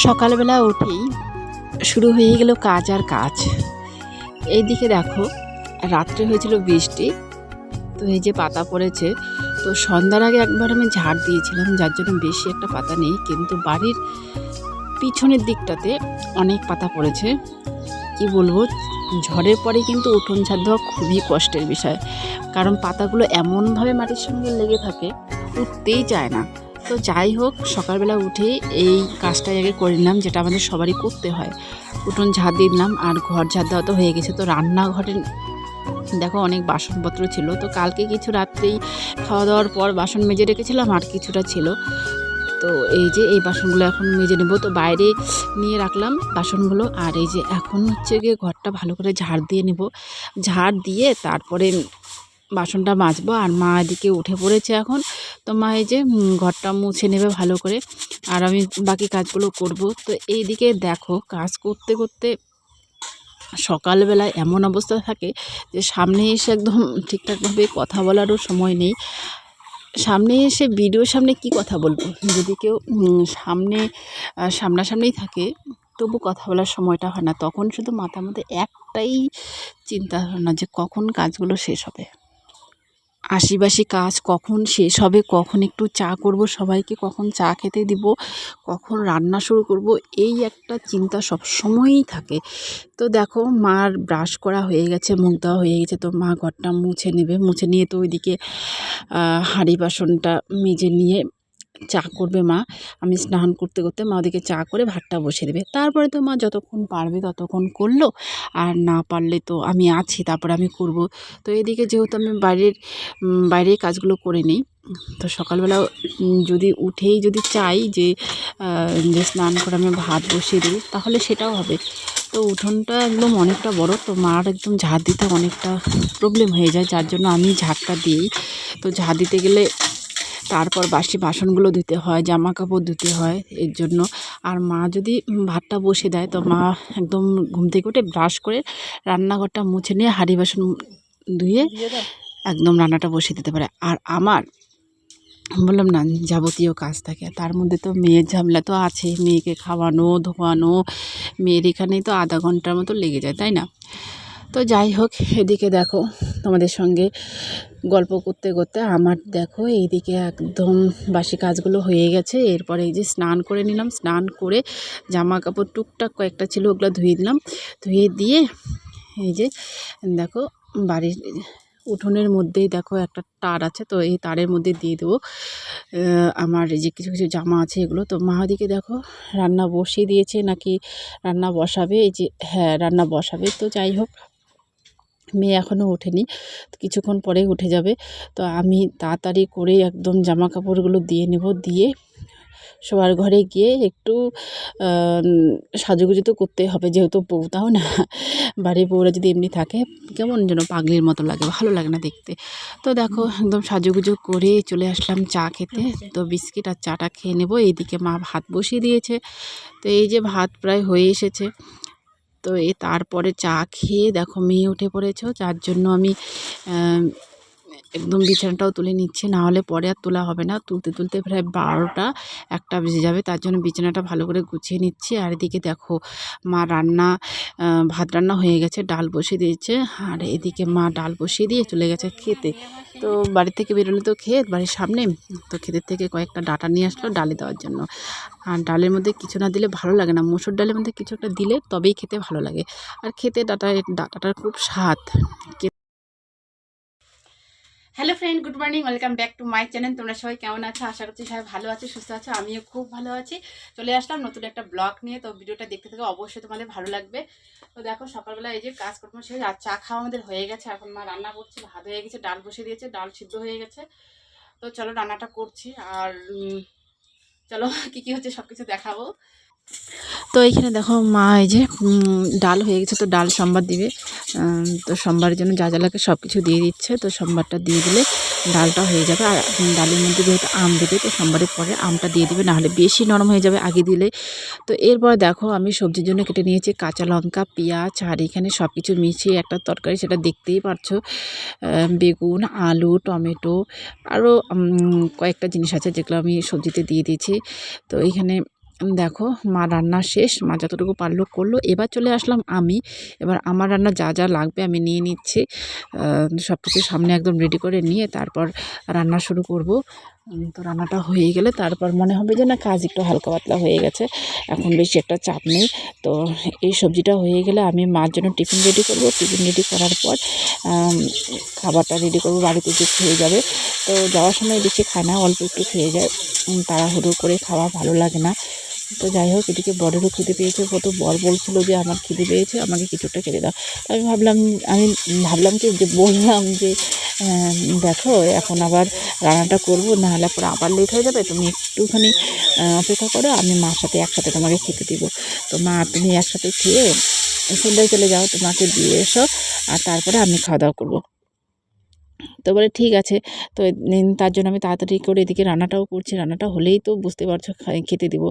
সকালবেলা উঠেই শুরু হয়ে গেল কাজ আর কাজ। এইদিকে দেখো, রাত্রে হয়েছিল বৃষ্টি, তো এই যে পাতা পড়েছে। তো সন্ধ্যার আগে একবার আমি ঝাড় দিয়েছিলাম, যার জন্য বেশি একটা পাতা নেই, কিন্তু বাড়ির পিছনের দিকটাতে অনেক পাতা পড়েছে। কি বলবো, ঝড়ের পরে কিন্তু উঠোন ঝাড় দেওয়া খুবই কষ্টের বিষয়, কারণ পাতাগুলো এমনভাবে মাটির সঙ্গে লেগে থাকে, উঠতেই চায় না। তো যাই হোক, সকালবেলা উঠে এই কাজটাই আগে করে নিলাম, যেটা আমাদের সবারই করতে হয়। উঠোন ঝাড় দিয়ে দিলাম, আর ঘর ঝাড় দেওয়া তো হয়ে গেছে। তো রান্নাঘরে দেখো অনেক বাসনপত্র ছিল, তো কালকে কিছু রাত্রেই খাওয়া দাওয়ার পর বাসন মেজে রেখেছিলাম, আর কিছুটা ছিল। তো এই যে এই বাসনগুলো এখন মেজে নেব। তো বাইরে নিয়ে রাখলাম বাসনগুলো, আর এই যে এখন হচ্ছে গিয়ে ঘরটা ভালো করে ঝাড় দিয়ে নেব। ঝাড় দিয়ে তারপরে বাসনটা মাজবো। আর মা এদিকে উঠে পড়েছে এখন। তো মা এই যে ঘরটা মুছে নেবে ভালো করে, আর আমি বাকি কাজগুলো করব। তো এইদিকে দেখো, কাজ করতে করতে সকালবেলা এমন অবস্থা থাকে যে সামনে এসে একদম ঠিকঠাকভাবে কথা বলারও সময় নেই। সামনে এসে ভিডিওর সামনে কি কথা বলবো, যদি কেউ সামনাসামনিই থাকে তবু কথা বলার সময়টা হয় না। তখন শুধু মাথার মধ্যে একটাই চিন্তা ভাবনা যে কখন কাজগুলো শেষ হবে, আশিবাসী কাজ কখন শেষ হবে, কখন একটু চা করব সবাইকে, কখন চা খেতে দিব, কখন রান্না শুরু করব, এই একটা চিন্তা সব সময়ই থাকে। তো দেখো, মার ব্রাশ করা হয়ে গেছে, মুখ দেওয়া হয়ে গেছে। তো মা ঘরটা মুছে নেবে, মুছে নিয়ে তো ওইদিকে হাঁড়ি বাসনটা মেজে নিয়ে চা করবে মা। আমি স্নান করতে করতে মা ওদিকে চা করে ভাতটা বসিয়ে দেবে। তারপরে তো মা যতক্ষণ পারবে ততক্ষণ করলো, আর না পারলে তো আমি আছি, তারপরে আমি করব। তো এদিকে যেহেতু আমি বাইরের কাজগুলো করে নিই, তো সকালবেলা যদি উঠেই যদি চাই যে স্নান করে আমি ভাত বসিয়ে দিই, তাহলে সেটাও হবে। তো উঠোনটা একদম অনেকটা বড়, তো মার একদম ঝাড় দিতে অনেকটা প্রবলেম হয়ে যায়, যার জন্য আমি ঝাড়টা দিই। তো ঝাড় দিতে গেলে তারপর বাসি বাসনগুলো ধুতে হয়, জামা কাপড় ধুতে হয়, এর জন্য। আর মা যদি ভাতটা বসে দেয়, তো মা একদম ঘুম থেকে উঠে ব্রাশ করে রান্নাঘরটা মুছে নিয়ে হাঁড়ি বাসন ধুয়ে একদম রান্নাটা বসিয়ে দিতে পারে। আর আমার বললাম না, যাবতীয় কাজ থাকে, তার মধ্যে তো মেয়ের ঝামেলা তো আছেই, মেয়েকে খাওয়ানো ধোয়ানো, মেয়ের এখানেই তো আধা ঘন্টার মতো লেগে যায়, তাই না? তো যাই হোক, এদিকে দেখো তোমাদের সঙ্গে গল্প করতে করতে আমার দেখো এইদিকে একদম বাসি কাজগুলো হয়ে গেছে। এরপরে এই যে স্নান করে নিলাম, স্নান করে জামা কাপড় টুকটাক কয়েকটা ছিল ওগুলো ধুয়ে দিলাম, ধুয়ে দিয়ে এই যে দেখো বাড়ির উঠোনের মধ্যেই দেখো একটা তার আছে, তো এই তারের মধ্যে দিয়ে দেবো আমার এই যে কিছু কিছু জামা আছে এগুলো। তো মা দিকে দেখো রান্না বসিয়ে দিয়েছে, নাকি রান্না বসাবে, এই যে হ্যাঁ রান্না বসাবে। তো যাই হোক, মেয়ে এখনও ওঠেনি, কিছুক্ষণ পরেই উঠে যাবে। তো আমি তাড়াতাড়ি করে একদম জামা কাপড়গুলো দিয়ে নেব, দিয়ে শোয়ার ঘরে গিয়ে একটু সাজুগুজু তো করতে হবে, যেহেতু বউ, তাও না? বাড়ির বউরা যদি এমনি থাকে কেমন যেন পাগলির মতো লাগে, ভালো লাগে না দেখতে। তো দেখো একদম সাজুগুজু করে চলে আসলাম চা খেতে। তো বিস্কিট আর চাটা খেয়ে নেব। এইদিকে মা ভাত বসিয়ে দিয়েছে, তো এই যে ভাত প্রায় হয়ে এসেছে। তো তারপরে চা খেয়ে দেখো মেয়ে উঠে পড়েছ, যার জন্য আমি একদম বিছানাটাও তুলে নিচ্ছি, না হলে পরে আর তোলা হবে না। তুলতে তুলতে প্রায় 12টা 1টা বেজে যাবে, তার জন্য বিছানাটা ভালো করে গুছিয়ে নিচ্ছি। আর এদিকে দেখো মা ভাত রান্না হয়ে গেছে, ডাল বসিয়ে দিয়েছে। আর এদিকে মা ডাল বসিয়ে দিয়ে চলে গেছে খেতে। তো বাড়ি থেকে বেরোলে তো ক্ষেত বাড়ির সামনে, তো ক্ষেতের থেকে কয়েকটা ডাঁটা নিয়ে আসলো ডালে দেওয়ার জন্য। আর ডালের মধ্যে কিছু না দিলে ভালো লাগে না, মসুর ডালের মধ্যে কিছু একটা দিলে তবেই খেতে ভালো লাগে। আর খেতে ডাঁটাটার খুব স্বাদ। Hello friend, good morning, welcome back to my channel. তোমরা সবাই কেমন আছো? আশা করছি সবাই ভালো আছো, সুস্থ আছো। আমিও খুব ভালো আছি। চলে আসলাম নতুন একটা ব্লগ নিয়ে, তো ভিডিওটা দেখতে থেকে অবশ্যই তোমাদের ভালো লাগবে। তো দেখো সকালবেলা এই যে কাজকর্ম শেষ, আর চা খাওয়া আমাদের হয়ে গেছে। এখন মা রান্না করছে, ভাত হয়ে গেছে, ডাল বসিয়ে দিয়েছে, ডাল সিদ্ধ হয়ে গেছে। তো চলো রান্নাটা করছি, আর চলো কী কী হচ্ছে সব কিছু দেখাবো। তো এইখানে দেখো মা এই যে ডাল হয়ে গেছে, তো ডাল সোমবার দিবে। তো সোমবারের জন্য যা যা লাগে সব কিছু দিয়ে দিচ্ছে। তো সোমবারটা দিয়ে দিলে ডালটা হয়ে যাবে। আর ডালের মধ্যে যেহেতু আম দেবে, তো সোমবারের পরে আমটা দিয়ে দিবে, নাহলে বেশি নরম হয়ে যাবে আগে দিলে। তো এরপর দেখো আমি সবজির জন্য কেটে নিয়েছি কাঁচা লঙ্কা, পেঁয়াজ, আর এখানে সব কিছু মিশিয়ে একটা তরকারি, সেটা দেখতেই পারছো। বেগুন, আলু, টমেটো, আরও কয়েকটা জিনিস আছে যেগুলো আমি সবজিতে দিয়ে দিয়েছি। তো এইখানে দেখো মা রান্না শেষ, মা যতটুকু পারলো করলো। এবার চলে আসলাম আমি। এবার আমার রান্না যা যা লাগবে আমি নিয়ে নিচ্ছি। সব কিছু সামনে একদম রেডি করে নিয়ে তারপর রান্না শুরু করব। তো রান্নাটা হয়ে গেলে তারপর মনে হবে যে না কাজ একটু হালকা পাতলা হয়ে গেছে, এখন বেশি একটা চাপ নেই। তো এই সবজিটা হয়ে গেলে আমি মার জন্য টিফিন রেডি করব। টিফিন রেডি করার পর খাবারটা রেডি করব, বাড়িতে যে খেয়ে যাবে। তো যাওয়ার সময় বেশি খায় না, অল্প একটু খেয়ে যায়। তাড়াহুড়ো করে খাওয়া ভালো লাগে না। তো যাই হোক, এদিকে বরেরও খিদে পেয়েছে। কত বর বলছিল যে আমার খিদে পেয়েছে, আমাকে কিছুটা খেতে দাও। তো আমি ভাবলাম কি যে বললাম যে দেখো এখন আবার রান্নাটা করবো, নাহলে পরে আবার লেট হয়ে যাবে, তুমি একটুখানি অপেক্ষা করো, আমি মার সাথে একসাথে তোমাকে খেতে দিব। তো মা তুমি একসাথে খেয়ে সন্ধ্যায় চলে যাও, তোমাকে দিয়ে এসো, আর তারপরে আমি খাওয়া দাওয়া করবো। তো বলে ঠিক আছে। তো তার জন্য আমি তাড়াতাড়ি করে এদিকে রান্নাটাও করছি। রান্নাটা হলেই তো বুঝতে পারছো খেতে দিব।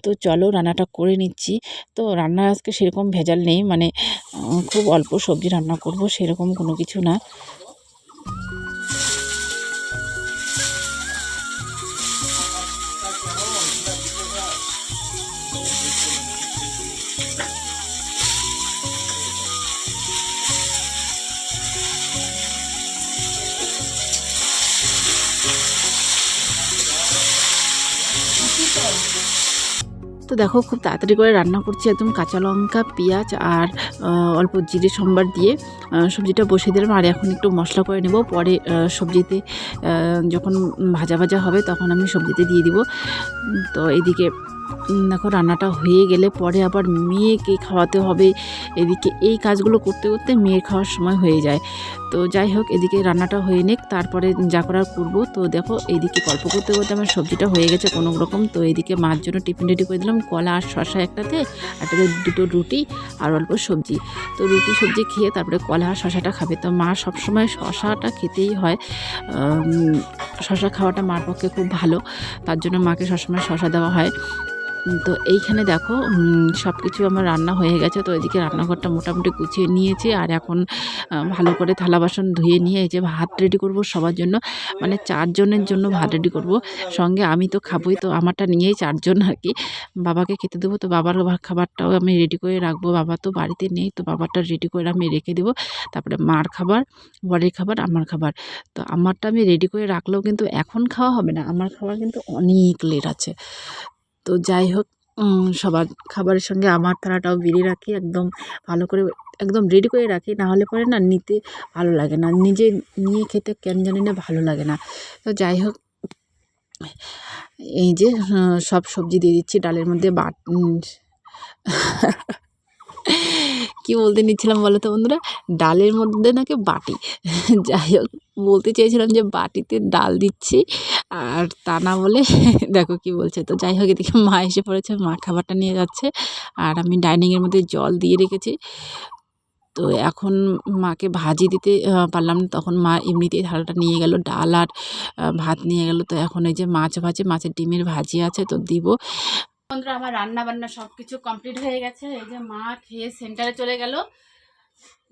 তো চলো রান্নাটা করে নিচ্ছি। তো রান্না আজকে সেরকম ভেজাল নেই, মানে খুব অল্প সবজি রান্না করব, সেরকম কোনো কিছু না। তো দেখো খুব তাড়াতাড়ি করে রান্না করছি, একদম কাঁচা লঙ্কা, পেঁয়াজ আর অল্প জিরে সম্বার দিয়ে সবজিটা বসিয়ে দিলাম। আর এখন একটু মশলা করে নেব, পরে সবজিতে যখন ভাজা ভাজা হবে তখন আমি সবজিতে দিয়ে দিব। তো এদিকে দেখো রান্নাটা হয়ে গেলে পরে আবার মেয়েকে খাওয়াতে হবে। এদিকে এই কাজগুলো করতে করতে মেয়ের খাওয়ার সময় হয়ে যায়। তো যাই হোক, এদিকে রান্নাটা হয়ে নিক, তারপরে যা করার করবো। তো দেখো এইদিকে গল্প করতে করতে আমার সবজিটা হয়ে গেছে কোনো রকম। তো এইদিকে মার জন্য টিফিন রেডি করে দিলাম, কলা আর শসা একটাতে, একটাতে দুটো রুটি আর অল্প সবজি। তো রুটি সবজি খেয়ে তারপরে কলা আর শসাটা খাবে। তো মা সবসময় শসাটা খেতেই হয়, শসা খাওয়াটা মার পক্ষে খুব ভালো, তার জন্য মাকে সবসময় শসা দেওয়া হয়। তো এইখানে দেখো সব কিছু আমার রান্না হয়ে গেছে। তো এদিকে রান্নাঘরটা মোটামুটি গুছিয়ে নিয়েছি, আর এখন ভালো করে থালা বাসন ধুয়ে নিয়ে এই যে ভাত রেডি করব সবার জন্য, মানে 4 জনের জন্য ভাত রেডি করব। সঙ্গে আমি তো খাবোই, তো আমারটা নিয়েই 4 জন আর কি বাবাকে খেতে দেবো। তো বাবার খাবারটাও আমি রেডি করে রাখবো, বাবা তো বাড়িতে নেই, তো বাবারটা রেডি করে আমি রেখে দেবো। তারপরে মার খাবার, বরের খাবার, আমার খাবার। তো আমারটা আমি রেডি করে রাখলেও কিন্তু এখন খাওয়া হবে না, আমার খাবার কিন্তু অনেক লেট আছে। তো যাই হোক, সবার খাবারের সঙ্গে আমার থালাটাও বেরিয়ে রাখি, একদম ভালো করে একদম রেডি করে রাখি, না হলে পরে না নিতে ভালো লাগে না, নিজে নিয়ে খেতে কেন জানি না ভালো লাগে না। তো যাই হোক, এই যে সব সবজি দিয়ে দিচ্ছি ডালের মধ্যে কি বলতে নিচ্ছিলাম বলো তো বন্ধুরা, ডালের মধ্যে নাকি বাটি যাই হোক, বলতে চেয়েছিলাম যে বাটিতে ডাল দিচ্ছি, আর তা না বলে দেখো কি বলছে। তো যাই হোক, এদিকে মা এসে পড়েছে, মা খাবারটা নিয়ে যাচ্ছে, আর আমি ডাইনিংয়ের মধ্যে জল দিয়ে রেখেছি। তো এখন মাকে ভাজি দিতে পারলাম না, তখন মা এমনিতেই থালাটা নিয়ে গেল, ডাল আর ভাত নিয়ে গেল। তো এখন এই যে মাছ ভাজে, মাছের ডিমের ভাজি আছে, তো দিব। বন্ধুরা আমার রান্না বান্না সব কিছু কমপ্লিট হয়ে গেছে। এই যে মা খেয়ে সেন্টারে চলে গেল,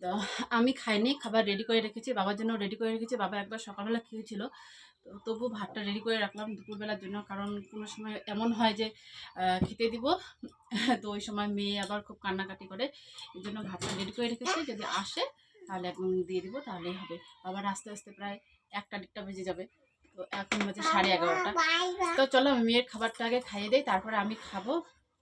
তো আমি খাইনি, খাবার রেডি করে রেখেছি, বাবার জন্য রেডি করে রেখেছি। বাবা একবার সকালবেলা খেয়েছিল, তো তবু ভাতটা রেডি করে রাখলাম দুপুরবেলার জন্য, কারণ কোনো সময় এমন হয় যে খেতে দিব, তো ওই সময় মেয়ে আবার খুব কান্নাকাটি করে, এই জন্য ভাতটা রেডি করে রেখেছি, যদি আসে তাহলে একদম দিয়ে দিব, তাহলেই হবে। বাবার আস্তে আস্তে প্রায় 1টা বেজে যাবে, তো এখন বাজে 11:30। তো চলো আমি মেয়ের খাবারটা আগে খাইয়ে দিই, তারপরে আমি খাবো,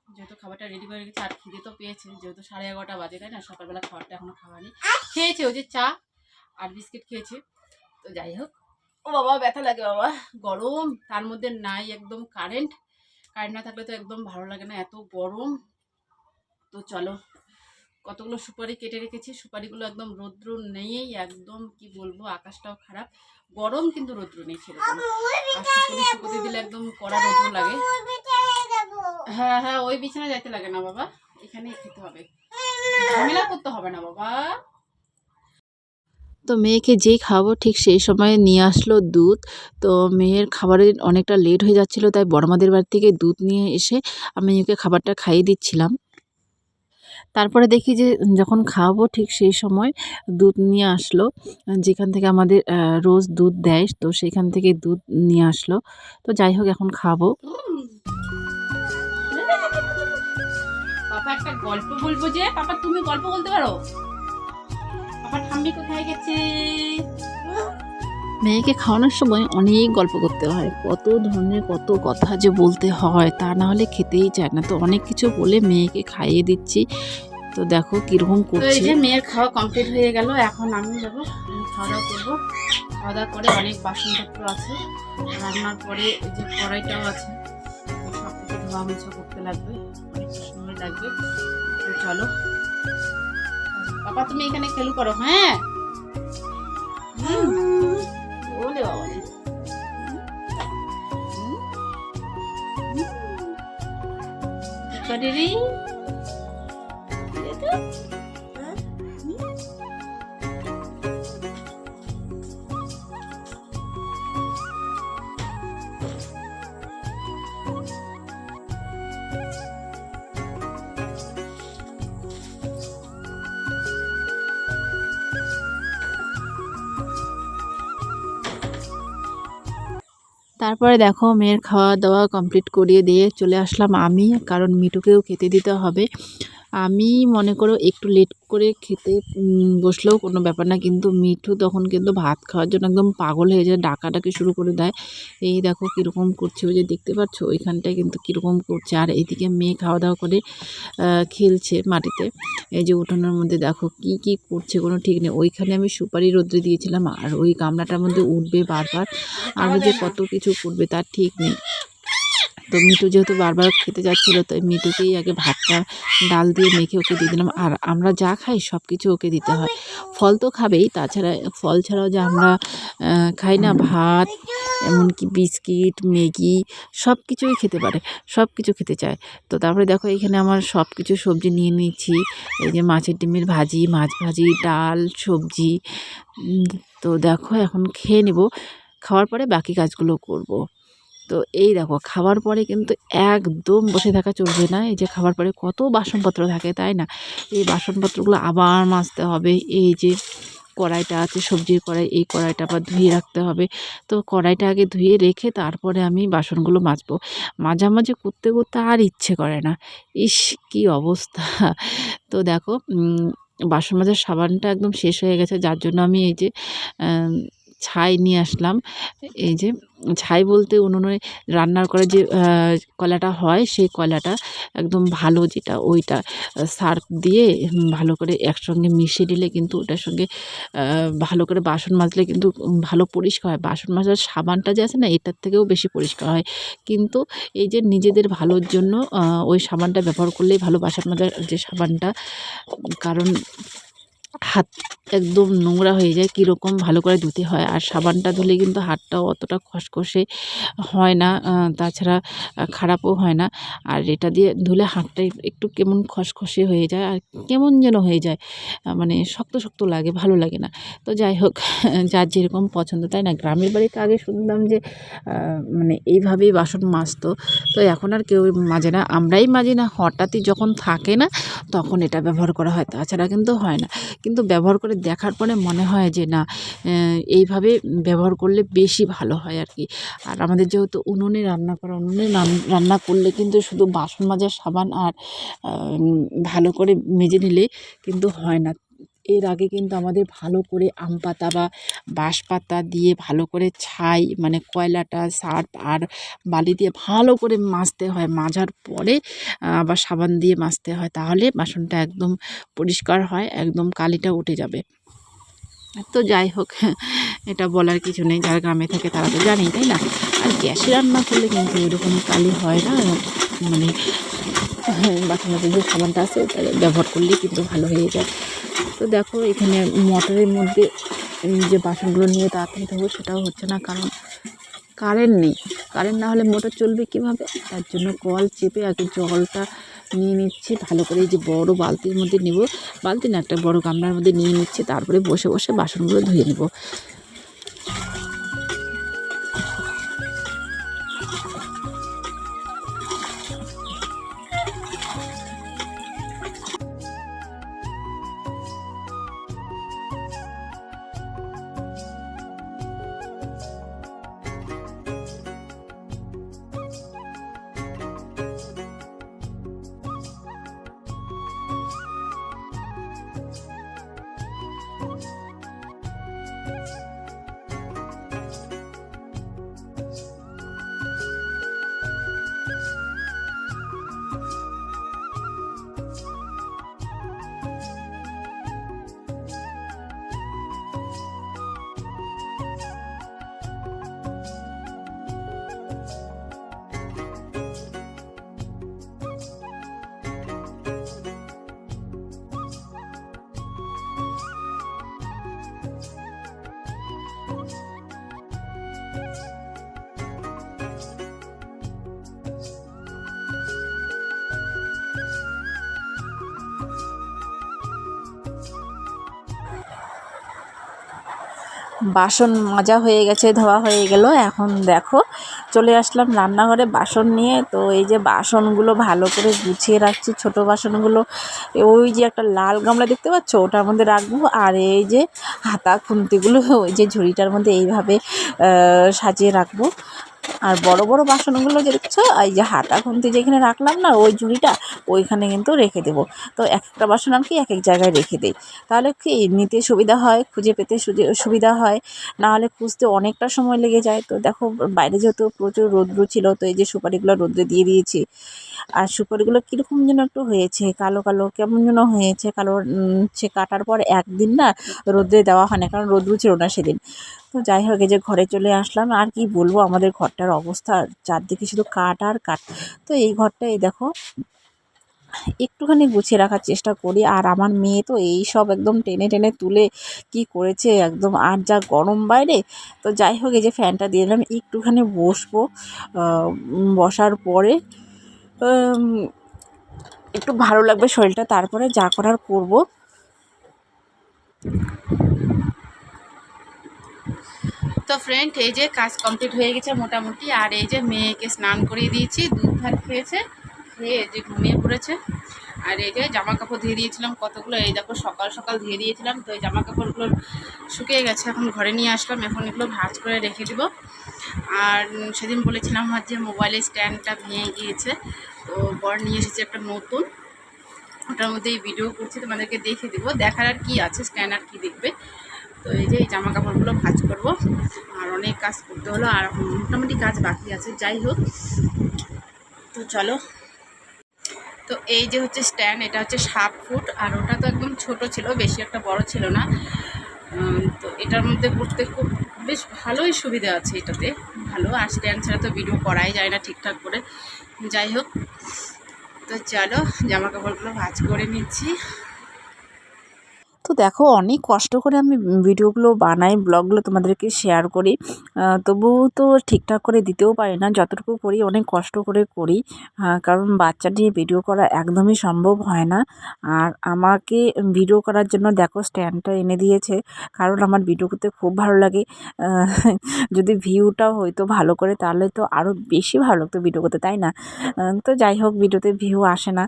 যেহেতু খাবারটা রেডি করে রেখেছি। আর খিদে তো পেয়েছে, যেহেতু 11:30 বাজে, তাই না, সকালবেলা খাবারটা এখনো খাওয়া নেই। খেয়েছি ওই যে চা আর বিস্কিট খেয়েছি। তো যাই হোক, ও বাবা ব্যথা লাগে বাবা, গরম, তার মধ্যে নাই একদম কারেন্ট না থাকলে তো একদম ভালো লাগে না, এত গরম। তো চলো, কতগুলো সুপারি কেটে রেখেছি, সুপারিগুলো একদম রৌদ্র নেই, একদম কি বলবো, আকাশটাও খারাপ, গরম কিন্তু রৌদ্র নেই সেরকম। আর শুকোতে দিলে একদম কড়া রৌদ্র লাগে। হ্যাঁ হ্যাঁ, ওই বিছানায় যাইতে লাগে না বাবা, এখানেই খেতে হবে, ঝামেলা করতে হবে না বাবা। তো মেয়েকে যেই খাওয়াবো ঠিক সেই সময়ে নিয়ে আসলো দুধ। তো মেয়ের খাবারের অনেকটা লেট হয়ে যাচ্ছিলো, তাই বড়মাদের বাড়ি থেকে দুধ নিয়ে এসে আমি ওকে খাবারটা খাইয়ে দিচ্ছিলাম। তারপরে দেখি যে যখন খাওয়াবো ঠিক সেই সময় দুধ নিয়ে আসলো, যেখান থেকে আমাদের রোজ দুধ দেয়, তো সেখান থেকে দুধ নিয়ে আসলো। তো যাই হোক, এখন খাবো। পাপা একটা গল্প বলবো যে, পাপা তুমি গল্প বলতে পারো? পাপা ঠাম্মি কোথায় গেছে? মেয়েকে খাওয়ানোর সময় অনেক গল্প করতে হয়, কত ধরনের কত কথা যে বলতে হয়, তা না হলে খেতেই চায় না। তো অনেক কিছু বলে মেয়েকে খাইয়ে দিচ্ছি। তো দেখো কিরকম করছে। এই যে মেয়ের খাওয়া কমপ্লিট হয়ে গেল, এখন আমি যাবো খাওয়া দাওয়া করবো। খাওয়া দাওয়া করে অনেক বাসনপত্র আছে, রান্নার পরে এই যে কড়াইটাও আছে, সব কিছু ধোয়া মোছা করতে লাগবে, অনেক সময় লাগবে। তো চলো বাবা, তুমি এখানে খেলু করো। হ্যাঁ বলে বাবা রে। তারপরে দেখো মেয়ের খাওয়া দাওয়া কমপ্লিট করিয়ে দিয়ে চলে আসলাম আমি, কারণ মিঠুকেও খেতে দিতে হবে। আমি মনে করো একটু লেট করে খেতে বসলেও কোনো ব্যাপার না, কিন্তু মিঠু তখন কিন্তু ভাত খাওয়ার জন্য একদম পাগল হয়ে যায়, ডাকাডাকি শুরু করে দেয়। এই দেখো কীরকম করছে, ওই যে দেখতে পাচ্ছ ওইখানটায় কিন্তু কীরকম করছে। আর এইদিকে মেয়ে খাওয়া দাওয়া করে খেলছে মাটিতে, এই যে উঠোনের মধ্যে দেখো কি কি করছে কোনো ঠিক নেই। ওইখানে আমি সুপারি রোদ্রে দিয়েছিলাম, আর ওই গামলাটার মধ্যে উঠবে বারবার, আরও যে কত কিছু করবে তার ঠিক নেই। তো মিঠু যেহেতু বারবার খেতে যাচ্ছিলো, তাই মিঠুকেই আগে ভাতটা ডাল দিয়ে মেখে ওকে দিয়ে দিলাম। আর আমরা যা খাই সব কিছু ওকে দিতে হয়। ফল তো খাবেই, তাছাড়া ফল ছাড়াও যে আমরা খাই না, ভাত, এমনকি বিস্কিট, ম্যাগি, সব কিছুই খেতে পারে, সব কিছু খেতে চায়। তো তারপরে দেখো এখানে আমার সব কিছু সবজি নিয়ে নিচ্ছি, এই যে মাছের ডিমের ভাজি, মাছ ভাজি, ডাল, সবজি। তো দেখো এখন খেয়ে নেব, খাওয়ার পরে বাকি কাজগুলো করব। তো এই দেখো খাওয়ার পরে কিন্তু একদম বসে থাকা চলবে না। এই যে খাওয়ার পরে কত বাসনপত্র থাকে, তাই না? এই বাসনপত্রগুলো আবার মাজতে হবে। এই যে কড়াইটা আছে, সবজির কড়াই, এই কড়াইটা আবার ধুয়ে রাখতে হবে। তো কড়াইটা আগে ধুয়ে রেখে তারপরে আমি বাসনগুলো মাজবো। মাঝামাঝি করতে করতে আর ইচ্ছে করে না। ইস কি অবস্থা! তো দেখো বাসন মাজার সাবানটা একদম শেষ হয়ে গেছে, যার জন্য আমি এই যে ছাই নিয়ে আসলাম। এই যে ছাই বলতে উনুনে রান্নার করে যে কয়লাটা হয়, সেই কয়লাটা একদম ভালো যেটা, ওইটা সার্ফ দিয়ে ভালো করে একসঙ্গে মিশিয়ে দিলে কিন্তু ওটার সঙ্গে ভালো করে বাসন মাজলে কিন্তু ভালো পরিষ্কার হয়। বাসন মাজার সাবানটা যে আছে না, এটার থেকেও বেশি পরিষ্কার হয়। কিন্তু এই যে নিজেদের ভালোর জন্য ওই সাবানটা ব্যবহার করলেই ভালো, বাসন মাজার যে সাবানটা। কারণ হাত একদম নোংরা হয়ে যায়, কীরকম ভালো করে ধুতে হয়। আর সাবানটা ধুলে কিন্তু হাতটাও অতটা খসখসে হয় না, তাছাড়া খারাপও হয় না। আর এটা দিয়ে ধুলে হাতটা একটু কেমন খসখসে হয়ে যায়, আর কেমন যেন হয়ে যায়, মানে শক্ত শক্ত লাগে, ভালো লাগে না। তো যাই হোক, যার যেরকম পছন্দ, তাই না? গ্রামের বাড়িতে আগে শুনতাম যে মানে এইভাবেই বাসন মাজতো, তো এখন আর কেউ মাজে না, আমরাই মাজি না। হঠাৎই যখন থাকে না তখন এটা ব্যবহার করা হয়, তাছাড়া কিন্তু হয় না। কিন্তু ব্যবহার করে দেখার পরে মনে হয় যে না, এইভাবে ব্যবহার করলে বেশি ভালো হয় আর কি। আর আমাদের যেহেতু উনুনে রান্না করা, উনুনে রান্না করলে কিন্তু শুধু বাসন মাজার সাবান আর ভালো করে মেজে নিলে কিন্তু হয় না। এর আগে কিন্তু আমাদের ভালো করে আম পাতা বা বাঁশ পাতা দিয়ে ভালো করে ছাই, মানে কয়লাটা সার্ফ আর বালি দিয়ে ভালো করে মাজতে হয়। মাজার পরে আবার সাবান দিয়ে মাজতে হয়, তাহলে বাসনটা একদম পরিষ্কার হয়, একদম কালিটা উঠে যাবে। তো যাই হোক, এটা বলার কিছু নেই, যারা গ্রামে থাকে তারা তো জানেই, তাই না? আর গ্যাসে রান্না করলে কিন্তু এরকম কালি হয় না, মানে বাসন মাজার যে সাবানটা আছে ওটা ব্যবহার করলেই কিন্তু ভালো হয়ে যায়। তো দেখো এখানে মোটরের মধ্যে যে বাসনগুলো নিয়ে তাড়াতাড়ি ধোবো সেটাও হচ্ছে না, কারণ কারেন্ট নেই। কারেন্ট না হলে মোটর চলবে কীভাবে? তার জন্য কল চেপে আগে জলটা নিয়ে নিচ্ছি ভালো করে, এই যে বড় বালতির মধ্যে নেব, বালতি না, একটা বড় গামলার মধ্যে নিয়ে নিচ্ছি, তারপরে বসে বসে বাসনগুলো ধুয়ে নেব। বাসন মাজা হয়ে গেছে, ধোয়া হয়ে গেল। এখন দেখো চলে আসলাম রান্নাঘরে বাসন নিয়ে। তো এই যে বাসনগুলো ভালো করে গুছিয়ে রাখছি, ছোট বাসনগুলো ওই যে একটা লাল গামলা দেখতে পাচ্ছ, ওটার মধ্যে রাখবো। আর এই যে হাতা খুন্তিগুলো ওই যে ঝুড়িটার মধ্যে এইভাবে সাজিয়ে রাখবো। আর বড় বড় বাসনগুলো যে দেখছো, এই যে হাতা খুন্তি যেখানে রাখলাম না ওই ঝুড়িটা, ওইখানে কিন্তু রেখে দেবো। তো এক একটা বাসন আর কি এক এক জায়গায় রেখে দেই, তাহলে কি নিতে সুবিধা হয়, খুঁজে পেতে সুবিধা হয়। নাহলে খুঁজতে অনেকটা সময় লেগে যায়। তো দেখো বাইরে যেহেতু প্রচুর রৌদ্র ছিল, তো এই যে সুপারিগুলো রৌদ্রে দিয়ে দিয়েছি। আর সুপারিগুলো কীরকম যেন একটু হয়েছে, কালো কালো কেমন যেন হয়েছে, কালো সে কাটার পর একদিন না রোদ্রে দেওয়া হয় না, কারণ রৌদ্র ছিল না সেদিন। তো যাই হোক, এই যে ঘরে চলে আসলাম। আর কি বলবো, আমাদের ঘরটার অবস্থা চারদিকে শুধু কাঠ আর কাঠ। তো এই ঘরটাই দেখো একটুখানি গুছিয়ে রাখার চেষ্টা করি। আর আমার মেয়ে তো এই সব একদম টেনে টেনে তুলে কি করেছে একদম। আর যা গরম বাইরে। তো যাই হোক, এই যে ফ্যানটা দিয়ে দিলাম, একটুখানি বসবো। বসার পরে একটু ভালো লাগবে শরীরটা, তারপরে যা করার করব। তো ফ্রেন্ড, এই যে কাজ কমপ্লিট হয়ে গেছে মোটামুটি। আর এই যে মেয়েকে স্নান করিয়ে দিয়েছি, দুধ ভাত খেয়েছে, খেয়ে যে ঘুমিয়ে পড়েছে। আর এই যে জামা কাপড় ধুয়ে দিয়েছিলাম কতগুলো, এই দেখো সকাল সকাল ধুয়ে দিয়েছিলাম। তো এই জামা কাপড়গুলো শুকিয়ে গেছে, এখন ঘরে নিয়ে আসলাম। এখন এগুলো ভাঁজ করে রেখে দিব। আর সেদিন বলেছিলাম আমার যে মোবাইলের স্ট্যান্ডটা ভেঙে গিয়েছে, তো বর নিয়ে এসেছে একটা নতুন, ওটার মধ্যেই ভিডিও করছি, তোমাদেরকে দেখে দিব। দেখার আর কি আছে, স্ট্যান্ড আর কি দেখবে। তো এই যে এই জামা কাপড়গুলো ভাঁজ করব। আর অনেক কাজ করতে হলো, আর মোটামুটি কাজ বাকি আছে। যাই হোক, তো চলো। তো এই যে হচ্ছে স্ট্যান্ড, এটা হচ্ছে 7 ফুট। আর ওটা তো একদম ছোট ছিল, বেশি একটা বড় ছিল না। তো এটার মধ্যে করতে খুব বেশ ভালোই সুবিধা আছে এটাতে, ভালো। আর স্ট্যান্ড ছাড়া তো ভিডিও করাই যায় না ঠিকঠাক করে। যাই হোক, তো চলো জামা কাপড়গুলো ভাঁজ করে নিচ্ছি। তো দেখো অনেক কষ্ট করে আমি ভিডিওগুলো বানাই, ব্লগগুলো তোমাদেরকে শেয়ার করি। তবুও তো ঠিকঠাক করে দিতেও পারি না, যতটুকু করি অনেক কষ্ট করে করি। কারণ বাচ্চা নিয়ে ভিডিও করা একদমই সম্ভব হয় না। আর আমাকে ভিডিও করার জন্য দেখো স্ট্যান্ডটা এনে দিয়েছে, কারণ আমার ভিডিও করতে খুব ভালো লাগে। যদি ভিউটাও হয়তো ভালো করে, তাহলে তো আরও বেশি ভালো লাগতো ভিডিও করতে, তাই না? তো যাই হোক, ভিডিওতে ভিউ আসে না,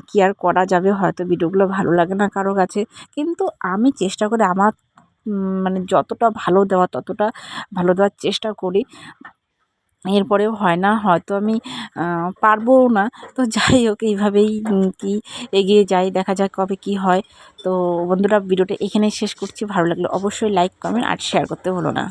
কি আর করা যাবে, হয়তো ভিডিওগুলো ভালো লাগে না কারো কাছে। কিন্তু আমি চেষ্টা করি আমার মানে যতটা ভালো দেওয়া ততটা ভালো দেওয়ার চেষ্টা করি। এরপরেও হয় না, হয়তো আমি পারবও না। তো যাই হোক, এইভাবেই কি এগিয়ে যাই, দেখা যাক কবে কি হয়। তো বন্ধুরা, ভিডিওটা এখানেই শেষ করছি। ভালো লাগলে অবশ্যই লাইক, কমেন্ট আর শেয়ার করতে ভুলো না।